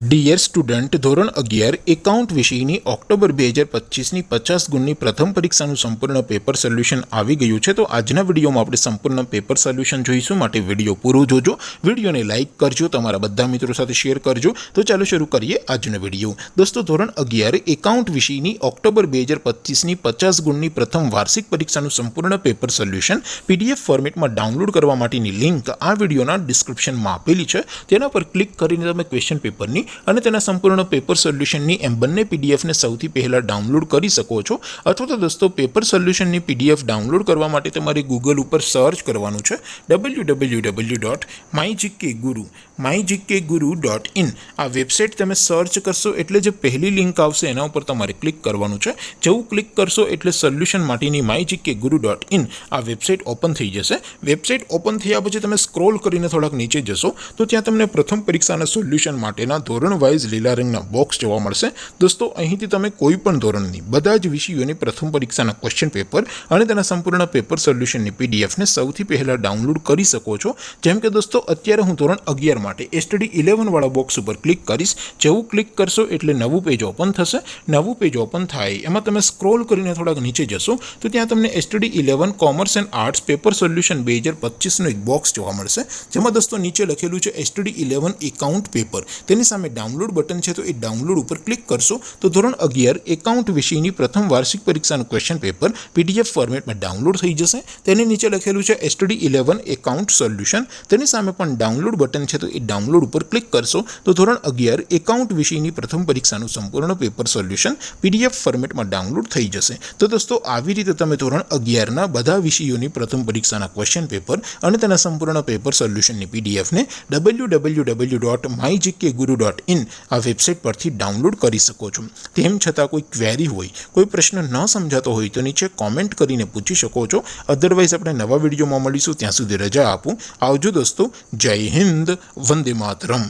Dear student, ધોરણ 11 account વિષયની October 2025ની 50 ગુણની પ્રથમ પરીક્ષાનું સંપૂર્ણ પેપર સોલ્યુશન આવી ગયું છે। તો આજના વિડીયોમાં આપણે સંપૂર્ણ પેપર સોલ્યુશન જોઈશું, માટે વિડીયો પૂરો જોજો, વિડીયોને લાઇક કરજો, તમારા બધા મિત્રો સાથે શેર કરજો। તો ચાલો શરૂ કરીએ આજનો વિડીયો। દોસ્તો, ધોરણ 11 એકાઉન્ટ વિષયની ઓક્ટોબર 2025ની 50 ગુણની પ્રથમ વાર્ષિક પરીક્ષાનું સંપૂર્ણ પેપર સોલ્યુશન પીડીએફ ફોર્મેટમાં ડાઉનલોડ કરવા માટેની લિંક આ વિડીયોના ડિસ્ક્રિપ્શનમાં આપેલી છે। તેના પર ક્લિક કરીને તમે ક્વેશ્ચન પેપરની અને તેના સંપૂર્ણ પેપર સોલ્યુશનની એમ બંને પીડીએફને સૌથી પહેલાં ડાઉનલોડ કરી શકો છો। અથવા તો દોસ્તો, પેપર સોલ્યુશનની પીડીએફ ડાઉનલોડ કરવા માટે તમારે ગૂગલ ઉપર સર્ચ કરવાનું છે www.mygkguru.in। આ વેબસાઇટ તમે સર્ચ કરશો એટલે જે પહેલી લિંક આવશે એના ઉપર તમારે ક્લિક કરવાનું છે। જેવું ક્લિક કરશો એટલે સોલ્યુશન માટેની mygkguru.in આ વેબસાઇટ ઓપન થઈ જશે। વેબસાઇટ ઓપન થયા પછી તમે સ્ક્રોલ કરીને થોડાક નીચે જશો તો ત્યાં તમને પ્રથમ પરીક્ષાના સોલ્યુશન માટેના ધોરણ વાઇઝ લીલા રંગના બોક્સ જોવા મળશે। દોસ્તો, અહીંથી તમે કોઈ પણ ધોરણની બધા જ વિષયોની પ્રથમ પરીક્ષાના ક્વેશ્ચન પેપર અને તેના સંપૂર્ણ પેપર સોલ્યુશનની પીડીએફને સૌથી પહેલાં ડાઉનલોડ કરી શકો છો। જેમ કે દોસ્તો, અત્યારે હું ધોરણ 11 માટે STD 11 વાળા બોક્સ ઉપર ક્લિક કરીશ। જેવું ક્લિક કરશો એટલે નવું પેજ ઓપન થશે। નવું પેજ ઓપન થાય એમાં તમે સ્ક્રોલ કરીને થોડાક નીચે જશો તો ત્યાં તમને STD 11 commerce and arts paper solution 2025નું એક બોક્સ જોવા મળશે, જેમાં દોસ્તો નીચે લખેલું છે STD 11 એકાઉન્ટ પેપર। તેની સામે ડાઉનલોડ બટન છે, તો એ ડાઉનલોડ ઉપર ક્લિક કરશો તો ધોરણ 11 એકાઉન્ટ વિષયની પ્રથમ વાર્ષિક પરીક્ષાનું ક્વેશ્ચન પેપર પીડીએફ ફોર્મેટમાં ડાઉનલોડ થઈ જશે। તેની નીચે લખેલું છે STD 11 એકાઉન્ટ સોલ્યુશન। તેની સામે પણ ડાઉનલોડ બટન છે, તો એ ડાઉનલોડ ઉપર ક્લિક કરશો તો ધોરણ 11 એકાઉન્ટ વિષયની પ્રથમ પરીક્ષાનું સંપૂર્ણ પેપર સોલ્યુશન પીડીએફ ફોર્મેટમાં ડાઉનલોડ થઈ જશે। તો દોસ્તો, આવી રીતે તમે ધોરણ 11ના બધા વિષયોની પ્રથમ પરીક્ષાના ક્વેશ્ચન પેપર અને તેના સંપૂર્ણ પેપર સોલ્યુશનની પીડીએફને www.mygkguru.in આ વેબસાઇટ પરથી ડાઉનલોડ કરી શકો છો। તેમ છતાં કોઈ ક્વેરી હોય, કોઈ પ્રશ્ન ન સમજાતો હોય તો નીચે કોમેન્ટ કરીને પૂછી શકો છો। અધરવાઇઝ આપણે નવા વિડીયોમાં મળીશું, ત્યાં સુધી રજા આપું। આવજો દોસ્તો, જય હિન્દ, વંદે માતરમ।